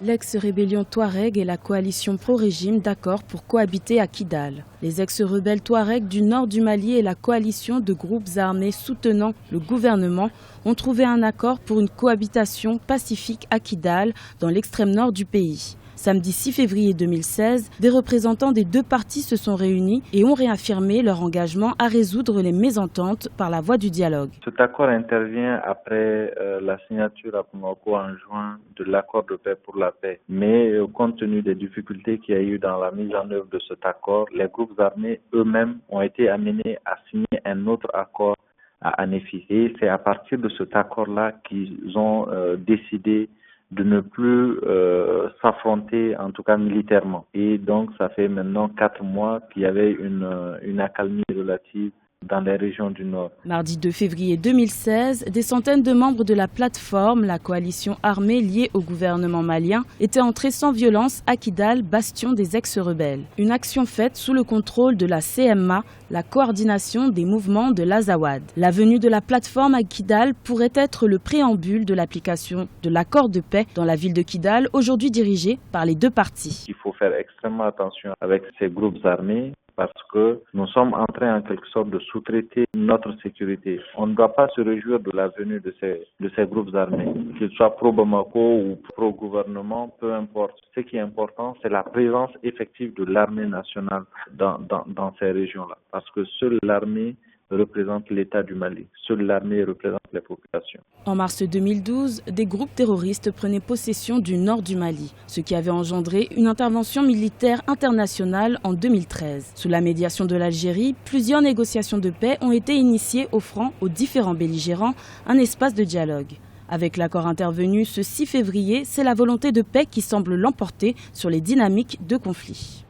L'ex-rébellion Touareg et la coalition pro-régime d'accord pour cohabiter à Kidal. Les ex-rebelles Touareg du nord du Mali et la coalition de groupes armés soutenant le gouvernement ont trouvé un accord pour une cohabitation pacifique à Kidal, dans l'extrême nord du pays. Samedi 6 février 2016, des représentants des deux partis se sont réunis et ont réaffirmé leur engagement à résoudre les mésententes par la voie du dialogue. Cet accord intervient après la signature à Bamako en juin de l'accord de paix pour la paix. Mais compte tenu des difficultés qu'il y a eu dans la mise en œuvre de cet accord, les groupes armés eux-mêmes ont été amenés à signer un autre accord à Anéfi. Et c'est à partir de cet accord-là qu'ils ont décidé de ne plus s'affronter, en tout cas militairement. Et donc, ça fait maintenant 4 mois qu'il y avait une accalmie relative dans les régions du Nord. Mardi 2 février 2016, des centaines de membres de la plateforme, la coalition armée liée au gouvernement malien, étaient entrés sans violence à Kidal, bastion des ex-rebelles. Une action faite sous le contrôle de la CMA, la coordination des mouvements de l'Azawad. La venue de la plateforme à Kidal pourrait être le préambule de l'application de l'accord de paix dans la ville de Kidal, aujourd'hui dirigée par les deux partis. Il faut faire extrêmement attention avec ces groupes armés, parce que nous sommes en train en quelque sorte de sous-traiter notre sécurité. On ne doit pas se réjouir de la venue de ces groupes armés, qu'ils soient pro-Bamako ou pro-gouvernement, peu importe. Ce qui est important, c'est la présence effective de l'armée nationale dans ces régions-là. Parce que seule l'armée représente l'État du Mali. Seule l'armée représente les populations. En mars 2012, des groupes terroristes prenaient possession du nord du Mali, ce qui avait engendré une intervention militaire internationale en 2013. Sous la médiation de l'Algérie, plusieurs négociations de paix ont été initiées offrant aux différents belligérants un espace de dialogue. Avec l'accord intervenu ce 6 février, c'est la volonté de paix qui semble l'emporter sur les dynamiques de conflit.